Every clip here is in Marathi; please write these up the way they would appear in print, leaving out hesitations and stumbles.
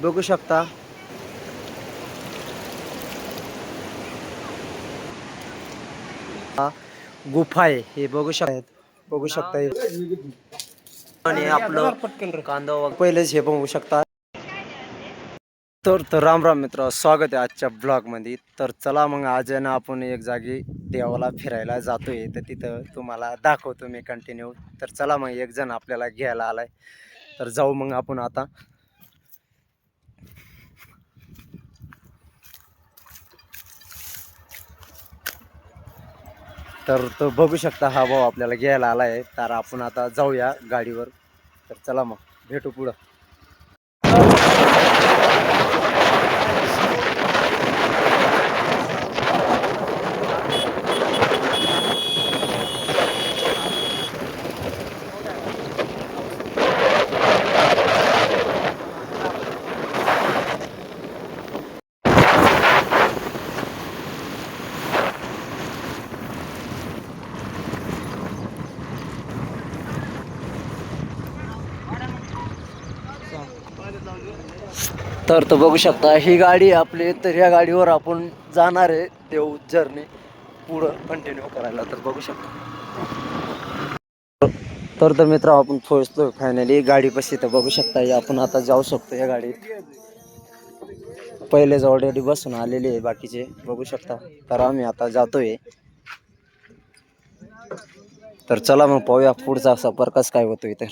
बघू शकता गुफा आहे हे बघू शकता आणि आपलं कांदा पहिलेच हे बघू शकता. तर राम राम मित्र, स्वागत आहे आजच्या ब्लॉग मध्ये. तर चला मग आज आहे ना आपण एक जागी देवाला फिरायला जातोय, तर तिथं तुम्हाला दाखवतो मी कंटिन्यू. तर चला मग एक जण आपल्याला घ्यायला आलाय, तर जाऊ मग आपण आता. तर तो बघू शकता हा भाऊ आपल्याला घ्यायला आलाय, तर आपण आता जाऊया गाडीवर. तर चला मग भेटू पुढं. तर तो बघू शकता ही गाडी आपली. तर या गाडीवर आपण जाणार आहे देव जर्नी पुढं कंटिन्यू करायला. तर बघू शकता. तर मित्र आपण पोहोचलो फायनली गाडीपाशी. तर बघू शकता आपण आता जाऊ शकतो या गाडीत. पहिलेच ऑलरेडी बसून आलेले आहे बाकीचे, बघू शकता. तर आम्ही आता जातोय. तर चला मग पाहूया पुढचा सफर कसं काय होतोय. तर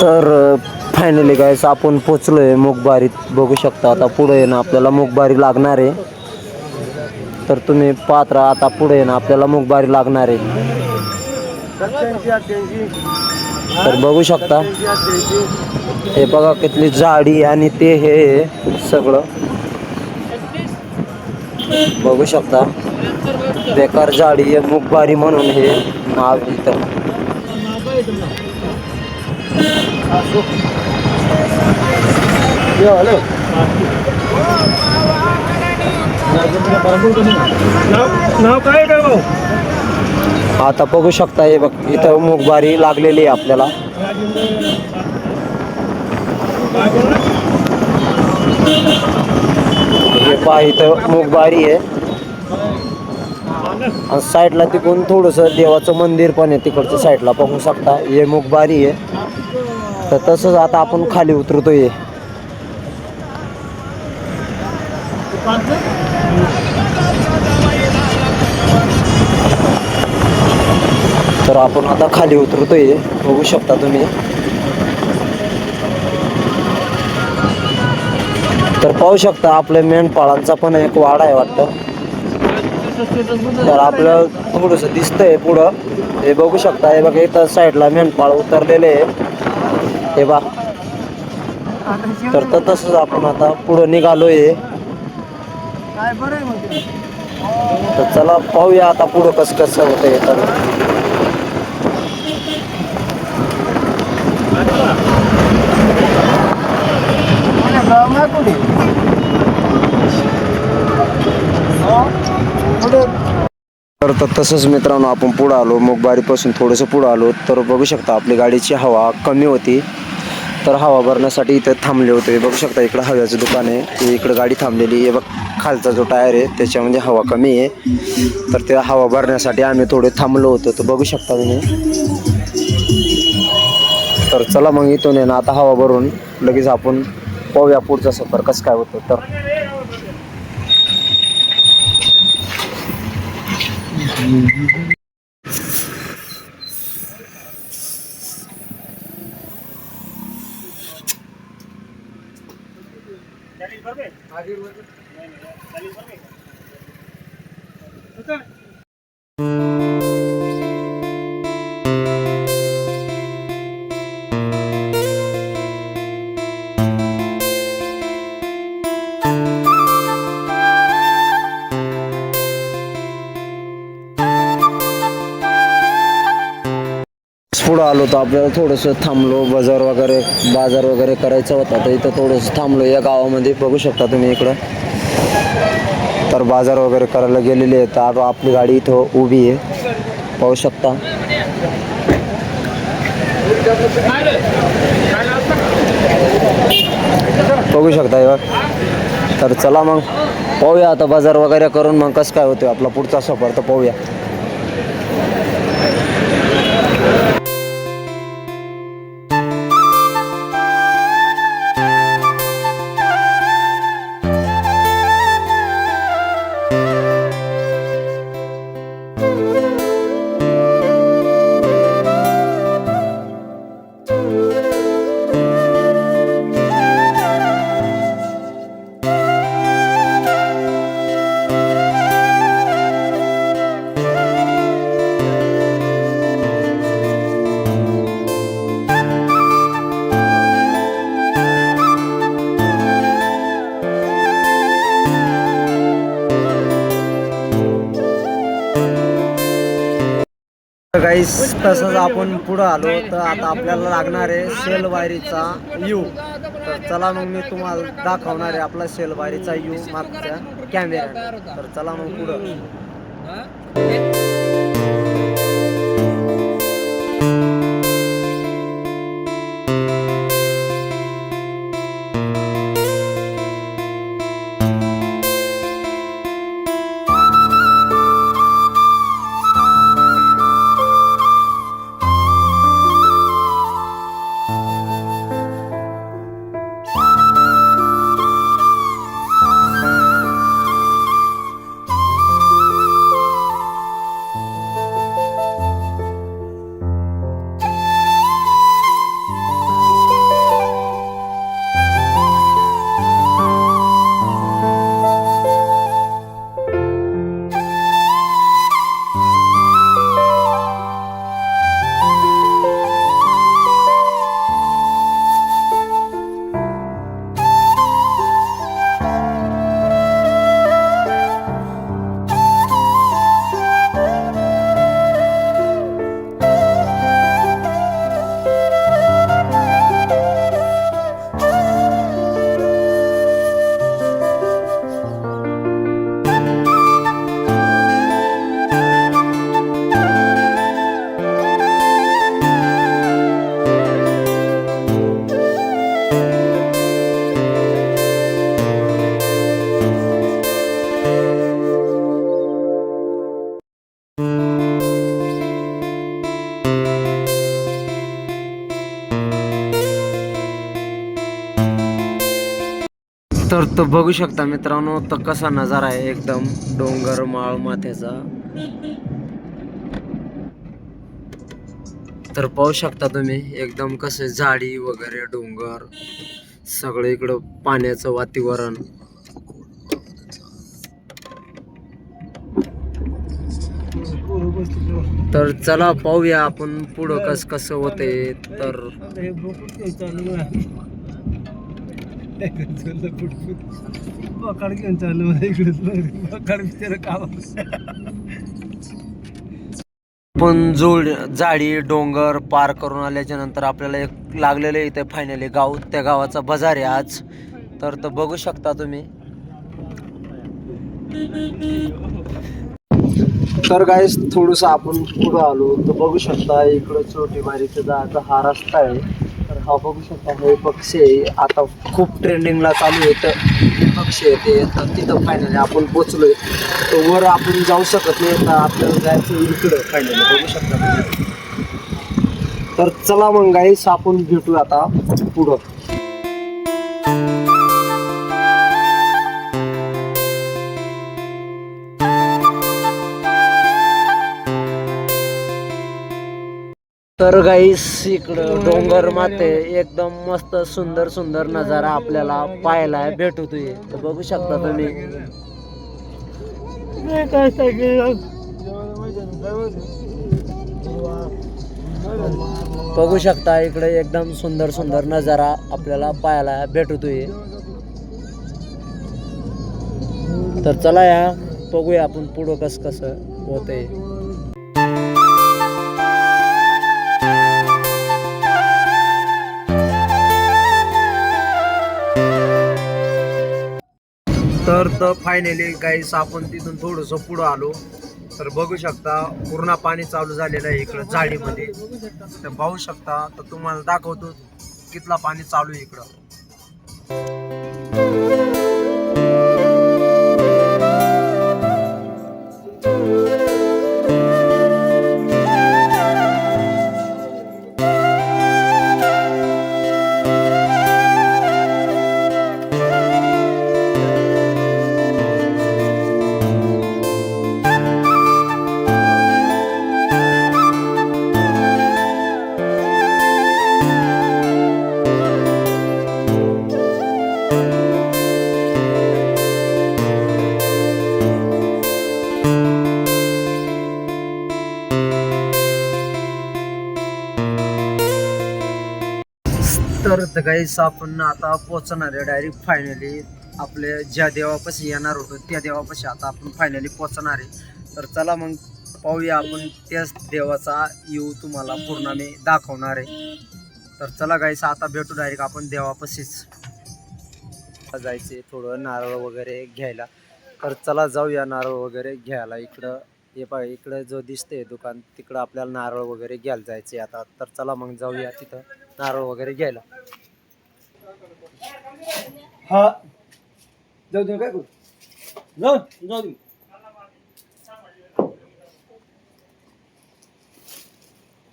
तर फायनली गाइस आपण पोचलोय मुगबारीत. बघू शकता आता पुढे ना आपल्याला मुगबारी लागणार आहे. तर तुम्ही पाहत राहा, आता पुढे ना आपल्याला मुगबारी लागणार आहे. तर बघू शकता हे बघा किती झाडी आणि ते हे सगळं बघू शकता. बेकार झाडी आहे, मुगबारी म्हणून हे नाव इथं. नाव काय भाऊ? आता बघू शकता हे बघ इथं मुगबारी लागलेली आहे आपल्याला. हे पहा इथं मुगबारी आहे आणि साईडला तिकडून थोडंसं देवाचं मंदिर पण आहे तिकडच्या साईडला, बघू शकता. हे मुगबारी आहे. तर तसंच आता आपण खाली उतरतोय. तर आपण आता खाली उतरतोय, बघू शकता तुम्ही. तर पाहू शकता आपल्या मेंढपाळांचा पण एक वाडा आहे वाटतं. तर आपलं थोडंसं दिसतंय पुढं, हे बघू शकता. हे बघा इथं साईडला मेंढपाळ उतरलेले आहे हे बा. तर तसंच आपण आता पुढं निघालोय. तर चला पाहूया आता पुढं कसं कसं होतंय. तर तसंच मित्रांनो आपण पुढं आलो, मुगबारीपासून थोडंसं पुढं आलो. तर बघू शकता आपली गाडीची हवा कमी होती, तर हवा भरण्यासाठी इथं थांबले होते. बघू शकता इकडं हव्याचं दुकान आहे, इकडं गाडी थांबलेली आहे बघ. खालचा जो टायर आहे त्याच्यामध्ये हवा कमी आहे, तर त्या हवा भरण्यासाठी आम्ही थोडे थांबलो होतो. तर बघू शकता तुम्ही. तर चला मग इथून आहे ना आता हवा भरून लगेच आपण पाहूया पुढचा सफर कसं काय होतं. तर पुढं आलो तर आपल्याला थोडंसं थांबलो, बाजार वगैरे करायचा होता, तर इथं थोडंसं थांबलो या गावामध्ये. बघू शकता तुम्ही इकडं, तर बाजार वगैरे करायला गेलेले आहेत. तर आपली गाडी इथं उभी आहे, पाहू शकता. बघू शकता. तर चला मग पाहूया आता बाजार वगैरे करून मग कसं काय होतं आपला पुढचा सफर, तर पाहूया. गाईस तसंच आपण पुढं आलो तर आता आपल्याला लागणार आहे शेलवायरीचा यू. तर चला मग मी तुम्हाला दाखवणार आहे आपला शेलवायरीचा यू मागच्या कॅमेरा. तर चला मग पुढं. तर बघू शकता मित्रांनो, तर कसा नजारा आहे एकदम डोंगर माळ माथ्याचा. तर पाहू शकता तुम्ही एकदम कसं झाडी वगैरे डोंगर सगळं इकडं पाण्याचं वातावरण. तर चला पाहूया आपण पुढं कसं होतंय. तर घेऊन चालू पण झाडी डोंगर पार करून आल्याच्या नंतर आपल्याला एक लागलेलं इथे फायनली गाव, त्या गावाचा बाजार आहे आज. तर बघू शकता तुम्ही. तर गाईस थोडंसं आपण पुढं आलो तर बघू शकता इकडं छोटी बारीचं जायचा हा रस्ता आहे. तर हा बघू शकता हे पक्षी आहे, आता खूप ट्रेंडिंगला चालू आहे. तर पक्षी आहे ते, तर तिथं फायनली आपण पोचलोय. तर वर आपण जाऊ शकत नाही, तर आपल्याला जायचं इकडं फायनली बघू शकता. तर चला मग गाईस आपण भेटू आता पुढं. तर गाईस इकडं डोंगर माते एकदम मस्त सुंदर सुंदर नजारा आपल्याला पाहायला भेटतोय. तर बघू शकता तुम्ही. बघू शकता इकडे एकदम सुंदर सुंदर नजारा आपल्याला पाहायला भेटतोय. तर चला या बघूया आपण पुढं कसं होतंय. तर फायनली गाईस आपण तिथून थोडंसं पुढं आलो तर बघू शकता पूर्ण पाणी चालू झालेलं आहे इकडं झाडीमध्ये. तर पाहू शकता तर तुम्हाला दाखवतो कितला पाणी चालू आहे इकडं. तर गाईस आपण आता पोहोचणार आहे डायरेक्ट फायनली आपल्या ज्या देवापाशी येणार होतो त्या देवापाशी आता आपण फायनली पोहोचणार आहे. तर चला मग पाहूया आपण त्याच देवाचा येऊ तुम्हाला पूर्ण मी दाखवणार आहे. तर चला गाईस आता भेटू डायरेक्ट आपण देवापाशीच. जायचे थोडं नारळ वगैरे घ्यायला. तर चला जाऊया नारळ वगैरे घ्यायला. इकडं हे बघा इकडं जो दिसते दुकान तिकडं आपल्याला नारळ वगैरे घ्यायला जायचे आता. तर चला मग जाऊया तिथं नारळ वगैरे घ्यायला. हा जाऊ दे काय करू जाऊ दे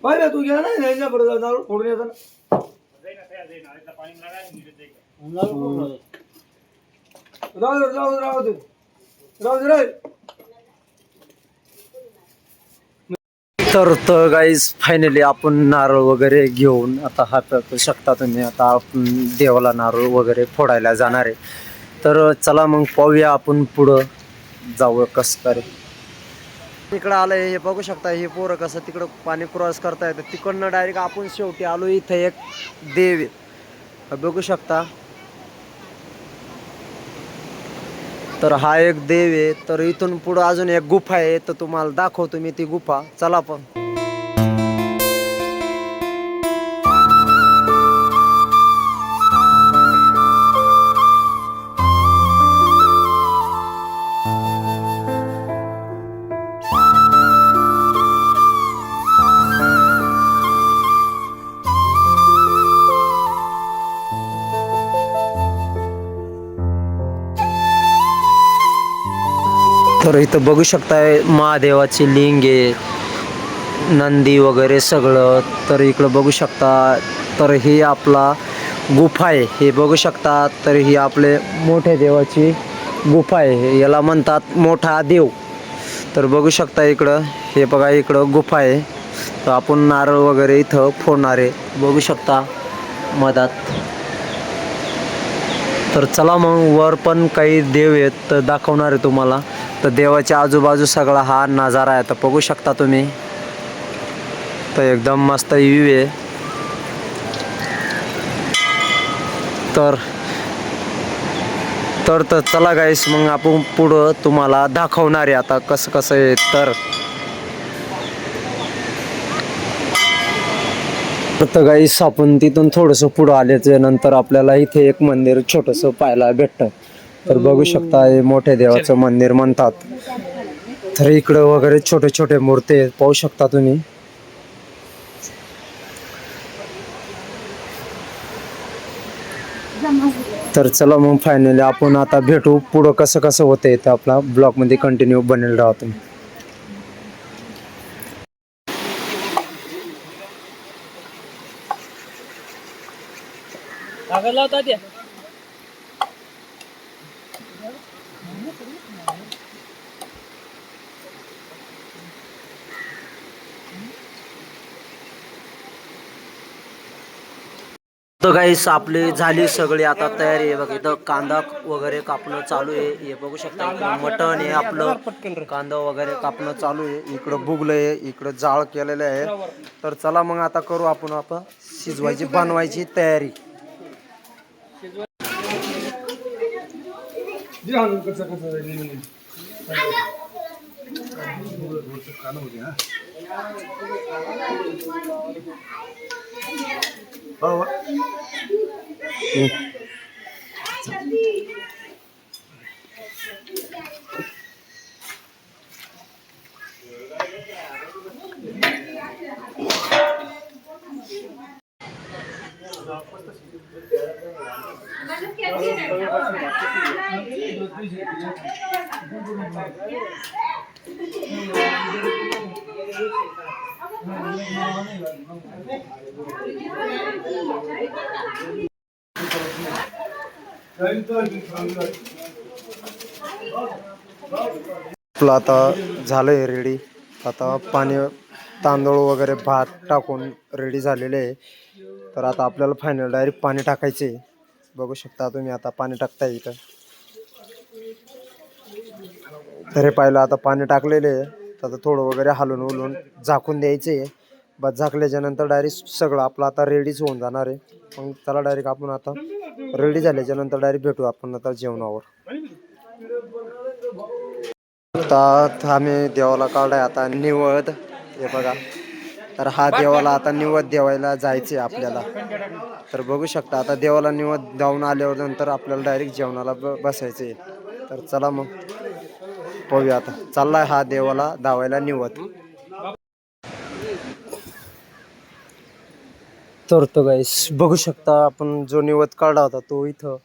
पाहिजे तू गेला नाही परत नारळ फोडून येतो राहू दे रे. तर गाईज फायनली आपण नारळ वगैरे घेऊन आता हा बघू शकता तुम्ही आता आपण देवाला नारळ वगैरे फोडायला जाणार आहे. तर चला मग पाहूया आपण पुढं जाऊ कसं तरी. तिकडं आलंय हे बघू शकता हे पोरं कसं तिकडं पाणी क्रॉस करता येतं तिकडनं डायरेक्ट आपण शेवटी आलो. इथं एक देव आहे बघू शकता. तर हा एक देव आहे. तर इथून पुढं अजून एक गुफा आहे तर तुम्हाला दाखवतो मी ती गुफा. चला पण. तर इथं बघू शकताय महादेवाची लिंग आहे नंदी वगैरे सगळं. तर इकडं बघू शकता. तर ही आपला गुफा आहे हे बघू शकता. तर ही आपले मोठ्या देवाची गुफा आहे याला म्हणतात मोठा देव. तर बघू शकता इकडं हे बघा इकडं गुफा आहे. तर आपण नारळ वगैरे इथं फोडणार आहे बघू शकता मधात. तर चला मग वर पण काही देव आहेत तर दाखवणार आहे तुम्हाला. तर देवाच्या आजूबाजू सगळा हा नजारा आहे तर बघू शकता तुम्ही. तर एकदम मस्त व्ह्यू आहे. तर तर तर चला गाईस मग आपण पुढं तुम्हाला दाखवणार आहे आता कसं कसं आहे. तर गाईस आपण तिथून थोडंसं पुढं आल्याच्या नंतर आपल्याला इथे एक मंदिर छोटंसं पाहायला भेटतं. तर बघू शकता हे मोठ्या देवाचं मंदिर म्हणतात. तर इकडं वगैरे छोटे छोटे मूर्ती आहेत पाहू शकता तुम्ही. तर चला मग फायनली आपण आता भेटू पुढं कसं कसं होतंय तर आपला ब्लॉगमध्ये कंटिन्यू बनेल राहा तुम्ही. तर गाईस आपली झाली सगळी आता तयारी आहे बघा. इथं कांदा वगैरे कापणं चालू आहे हे बघू शकता. इकडं मटण आहे आपलं कांदा वगैरे कापणं चालू आहे. इकडं बुगलं आहे इकडं जाळ केलेलं आहे. तर चला मग आता करू आपण शिजवायची बनवायची तयारी. आपलं आता झालंय रेडी. आता पाणी, तांदूळ वगैरे भात टाकून रेडी झालेले आहे. तर आता आपल्याला फायनल डायरेक्ट पाणी टाकायचे. बघू शकता तुम्ही आता पाणी टाकताय इथं. तर हे पाहिलं आता पाणी टाकलेले आहे. आता थोडं वगैरे हलवून उलवून झाकून द्यायचे. बस झाकल्याच्या नंतर डायरेक्ट सगळं आपलं आता रेडीच होऊन जाणार आहे. मग चला डायरेक्ट आपण आता रेडी झाल्याच्या नंतर डायरेक्ट भेटू आपण आता जेवणावर. आता आम्ही देवाला काढाय आता निवद, हे बघा. तर हा देवाला आता निवद देवायला जायचे आपल्याला. तर बघू शकता आता देवाला निवद देऊन आल्यावर नंतर आपल्याला डायरेक्ट जेवणाला बसायचे. तर चला मग पाहूया आता. चाललाय हा देवाला दावायला निवद. तर तो गाईस बघू शकता आपण जो निवद काढला होता तो इथं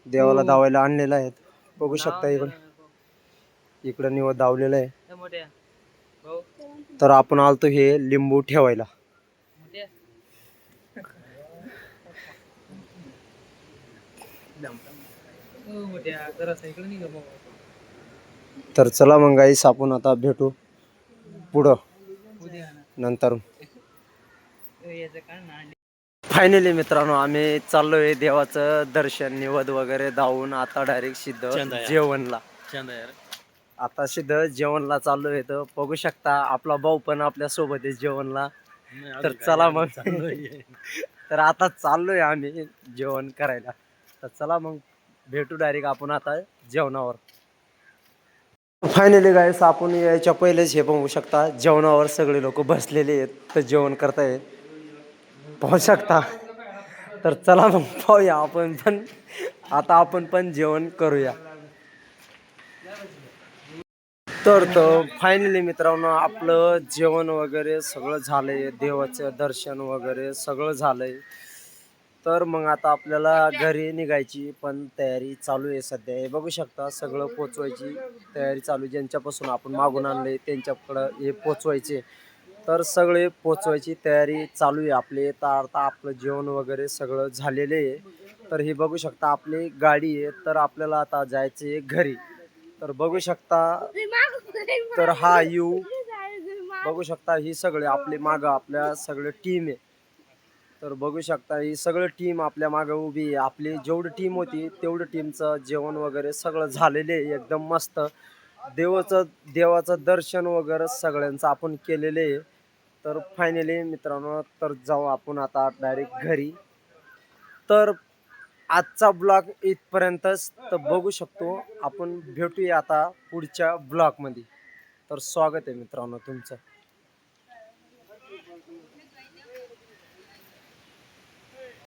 देवाला दावायला आणलेला आहे. बघू शकता इकडं निवद दावलेला आहे. तर आपण आलतो हे लिंबू ठेवायला. तर चला मग गाईस आपण आता भेटू पुढं नंतर. फायनली मित्रांनो आम्ही चाललोय देवाचं दर्शन निवद वगैरे दावून आता डायरेक्ट सिद्ध जेवणला. आता सिद्ध जेवणला चाललोय. तर बघू शकता आपला भाऊ पण आपल्या सोबत आहे जेवणला. तर चला मग तर आता चाललोय आम्ही जेवण करायला. तर चला मग भेटू डायरेक्ट आपण आता जेवणावर. फायनली गाईस आपण यायच्या पहिलेच हे बघू शकता जेवणावर सगळे लोक बसलेले आहेत. तर जेवण करतायत पाहू शकता. तर चला मग पाहूया आपण पण आता आपण पण जेवण करूया. तर फायनली मित्रांनो आपलं जेवण वगैरे सगळं झालंय. देवाचं दर्शन वगैरे सगळं झालंय. तर मग आता आपल्याला घरी निघायची पण तयारी चालू आहे सध्या. हे बघू शकता सगळं पोचवायची तयारी चालू. ज्यांच्यापासून आपण मागून आणले त्यांच्याकडं हे पोचवायचे. तर सगळे पोचवायची तयारी चालू आहे आपली. तर आता आपलं जेवण वगैरे सगळं झालेलं आहे. तर हे बघू शकता आपली गाडी आहे. तर आपल्याला आता जायचे घरी. तर बघू शकता तर हा बघू शकता ही सगळे आपले मागं आपल्या सगळे टीम आहे. तर बघू शकता ही सगळं टीम आपल्या मागे उभी आहे. आपली जेवढी टीम होती तेवढं टीमचं जेवण वगैरे सगळं झालेलं आहे एकदम मस्त. देवाचं दर्शन वगैरे सगळ्यांचं आपण केलेलं आहे. तर फायनली मित्रांनो तर जाऊ आपण आता डायरेक्ट घरी. तर आजचा ब्लॉग इथपर्यंतच. तर बघू शकतो आपण भेटूया आता पुढच्या ब्लॉगमध्ये. तर स्वागत आहे मित्रांनो तुमचं.